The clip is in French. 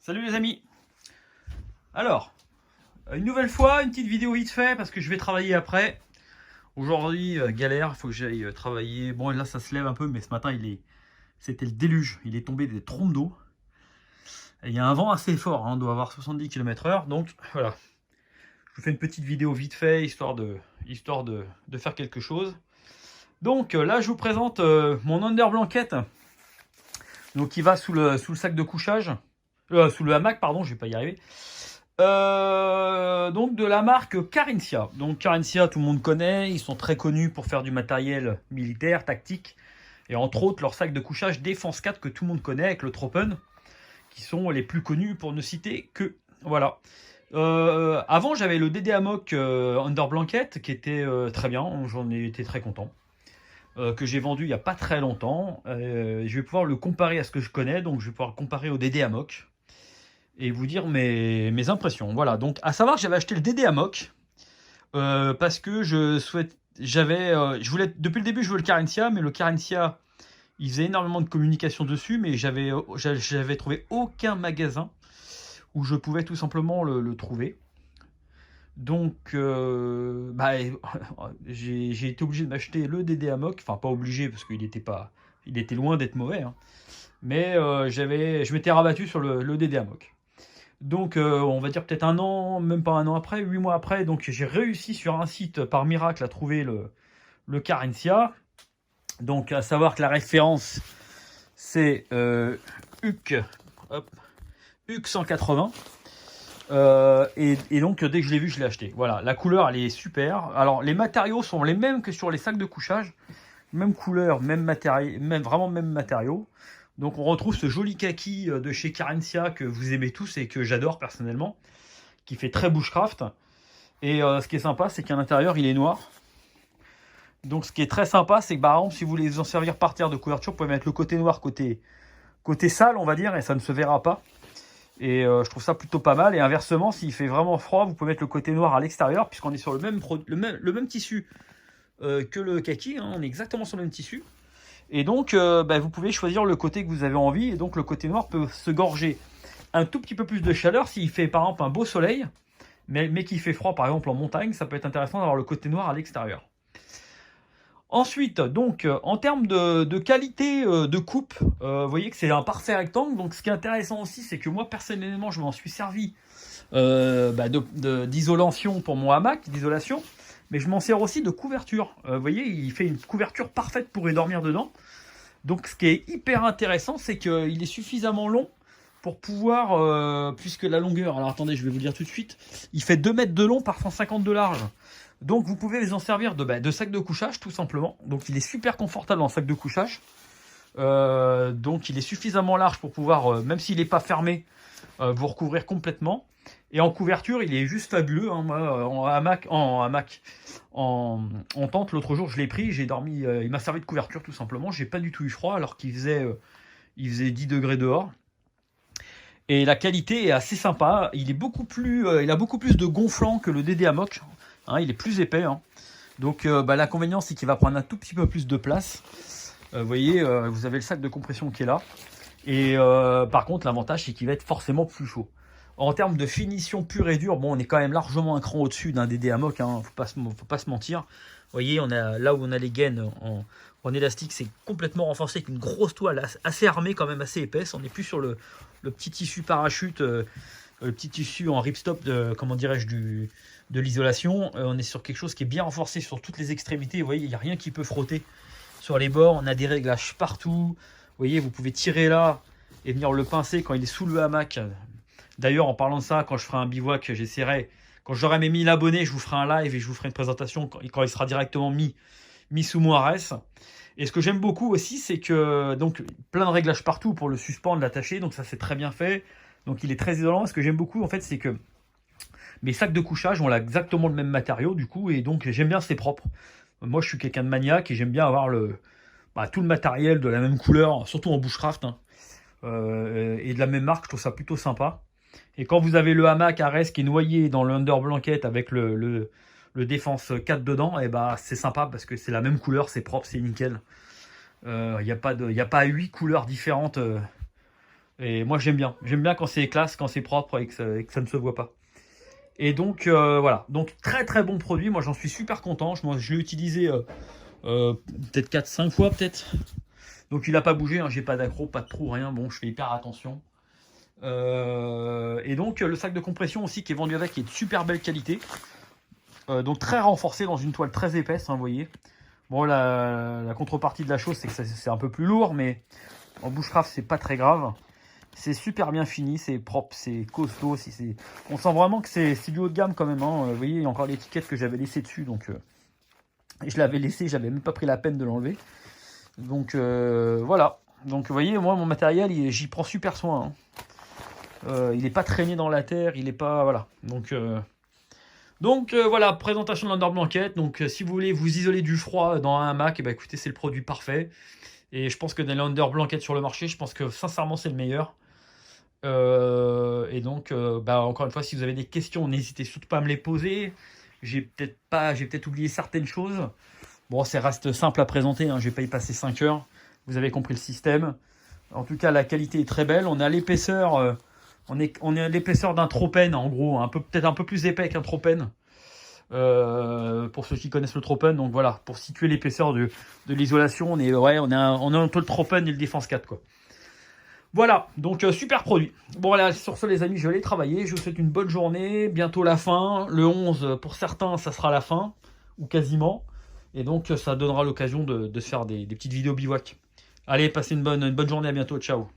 Salut les amis. Alors, une nouvelle fois, une petite vidéo vite fait parce que je vais travailler après. Aujourd'hui, galère, il faut que j'aille travailler. Bon, là ça se lève un peu, mais ce matin c'était le déluge. Il est tombé des trompes d'eau. Il y a un vent assez fort, on doit avoir 70 km/h. Donc voilà, je vous fais une petite vidéo vite fait, histoire de faire quelque chose. Donc là, je vous présente mon under blanket. Donc qui va sous le sac de couchage. Sous le hamac, pardon, je vais pas y arriver. Donc de la marque Carinthia. Donc Carinthia, tout le monde connaît, ils sont très connus pour faire du matériel militaire, tactique, et entre autres leur sac de couchage Défense 4 que tout le monde connaît avec le Tropen, qui sont les plus connus pour ne citer que. Voilà. Avant j'avais le DD Amok Under Blanket qui était très bien, j'en ai été très content. Que j'ai vendu il n'y a pas très longtemps. Je vais pouvoir le comparer à ce que je connais, donc je vais pouvoir le comparer au DD Amok et vous dire mes impressions. Voilà, donc à savoir que j'avais acheté le DD Amok parce que je voulais, depuis le début je veux le Carinthia, mais le Carinthia il faisait énormément de communication dessus, mais j'avais trouvé aucun magasin où je pouvais tout simplement le trouver. Donc j'ai été obligé de m'acheter le DD Amok, enfin pas obligé parce qu'il était loin d'être mauvais, hein. Mais je m'étais rabattu sur le DD Amok. Donc on va dire peut-être un an, même pas un an après, 8 mois après, donc j'ai réussi sur un site par miracle à trouver le Carinthia. Donc à savoir que la référence c'est HUC 180. Et donc dès que je l'ai vu, je l'ai acheté. Voilà, la couleur elle est super. Alors les matériaux sont les mêmes que sur les sacs de couchage, même couleur, même matériel, vraiment même matériaux. Donc on retrouve ce joli kaki de chez Carinthia que vous aimez tous et que j'adore personnellement, qui fait très bushcraft. Et ce qui est sympa, c'est qu'à l'intérieur il est noir. Donc ce qui est très sympa, c'est que par exemple, si vous voulez vous en servir par terre de couverture, vous pouvez mettre le côté noir, côté sale, on va dire, et ça ne se verra pas. Et je trouve ça plutôt pas mal. Et inversement, s'il fait vraiment froid, vous pouvez mettre le côté noir à l'extérieur, puisqu'on est sur le même tissu que le kaki, hein, on est exactement sur le même tissu. Et donc, vous pouvez choisir le côté que vous avez envie. Et donc, le côté noir peut se gorger un tout petit peu plus de chaleur s'il fait par exemple un beau soleil, mais qu'il fait froid par exemple en montagne. Ça peut être intéressant d'avoir le côté noir à l'extérieur. Ensuite, donc, en termes de qualité de coupe, vous voyez que c'est un parfait rectangle. Donc, ce qui est intéressant aussi, c'est que moi, personnellement, je m'en suis servi d'isolation pour mon hamac, d'isolation. Mais je m'en sers aussi de couverture. Vous voyez, il fait une couverture parfaite pour y dormir dedans. Donc, ce qui est hyper intéressant, c'est qu'il est suffisamment long pour pouvoir, puisque la longueur, alors attendez, je vais vous le dire tout de suite, il fait 2 mètres de long par 150 de large. Donc vous pouvez les en servir de sac de couchage tout simplement. Donc il est super confortable en sac de couchage. Donc il est suffisamment large pour pouvoir, même s'il n'est pas fermé, vous recouvrir complètement. Et en couverture, il est juste fabuleux, hein. Moi, en tente, l'autre jour je l'ai pris, j'ai dormi, il m'a servi de couverture tout simplement. J'ai pas du tout eu froid alors qu'il faisait 10 degrés dehors. Et la qualité est assez sympa. Il a beaucoup plus de gonflant que le DD Amok. Hein, il est plus épais, hein. Donc l'inconvénient c'est qu'il va prendre un tout petit peu plus de place. Vous voyez, vous avez le sac de compression qui est là. Et par contre l'avantage c'est qu'il va être forcément plus chaud. En termes de finition pure et dure, bon, on est quand même largement un cran au-dessus d'un DD Amok, hein, faut pas se mentir. Vous voyez, là où on a les gaines en élastique, c'est complètement renforcé avec une grosse toile assez armée, quand même assez épaisse. On n'est plus sur le petit tissu parachute, le petit tissu en ripstop comment dirais-je, de l'isolation. On est sur quelque chose qui est bien renforcé sur toutes les extrémités. Vous voyez, il n'y a rien qui peut frotter sur les bords. On a des réglages partout. Vous voyez, vous pouvez tirer là et venir le pincer quand il est sous le hamac. D'ailleurs, en parlant de ça, quand je ferai un bivouac, j'essaierai, quand j'aurai mes 1000 abonnés, je vous ferai un live et je vous ferai une présentation quand il sera directement mis sous mon ARS. Et ce que j'aime beaucoup aussi, c'est que donc plein de réglages partout pour le suspendre, l'attacher. Donc ça, c'est très bien fait. Donc il est très isolant. Ce que j'aime beaucoup, en fait, c'est que mes sacs de couchage ont exactement le même matériau, du coup, et donc j'aime bien, c'est propre. Moi, je suis quelqu'un de maniaque et j'aime bien avoir tout le matériel de la même couleur, surtout en bushcraft, hein. Et de la même marque, je trouve ça plutôt sympa. Et quand vous avez le hamac Ares qui est noyé dans le under blanket avec le défense 4 dedans, et c'est sympa parce que c'est la même couleur, c'est propre, c'est nickel. Il n'y a pas 8 couleurs différentes Et moi j'aime bien quand c'est classe, quand c'est propre et que ça ne se voit pas. Et donc voilà, donc très très bon produit, moi j'en suis super content, je l'ai utilisé peut-être 4-5 fois peut-être. Donc il n'a pas bougé, hein, j'ai pas d'accro, pas de trou, rien, bon je fais hyper attention. Et donc le sac de compression aussi qui est vendu avec, qui est de super belle qualité. Donc très renforcé dans une toile très épaisse, hein, vous voyez. Bon la contrepartie de la chose c'est que c'est un peu plus lourd, mais en bushcraft c'est pas très grave. C'est super bien fini, c'est propre, c'est costaud. On sent vraiment que c'est du haut de gamme quand même. Hein. Vous voyez, il y a encore l'étiquette que j'avais laissée dessus. Donc, je l'avais laissé, j'avais même pas pris la peine de l'enlever. Donc voilà. Donc vous voyez, moi mon matériel, j'y prends super soin. Hein. Il n'est pas traîné dans la terre, il n'est pas... Voilà. Donc voilà, présentation de l'Under Blanket. Donc si vous voulez vous isoler du froid dans un hamac, et écoutez, c'est le produit parfait. Et je pense que dans les Under Blanket sur le marché, je pense que sincèrement c'est le meilleur. Et donc, encore une fois, si vous avez des questions, n'hésitez surtout pas à me les poser. J'ai peut-être oublié certaines choses. Bon, ça reste simple à présenter, hein. Je vais pas y passer 5 heures. Vous avez compris le système. En tout cas, la qualité est très belle. On a l'épaisseur, on est à l'épaisseur d'un Tropen, en gros, peut-être un peu plus épais qu'un Tropen. Pour ceux qui connaissent le Tropen, donc voilà, pour situer l'épaisseur de l'isolation, on est entre le Tropen et le Défense 4, quoi. Voilà, donc super produit. Bon voilà, sur ce les amis, je vais aller travailler. Je vous souhaite une bonne journée. Bientôt la fin. Le 11, pour certains, ça sera la fin, ou quasiment. Et donc ça donnera l'occasion de se faire des petites vidéos bivouac. Allez, passez une bonne journée, à bientôt, ciao.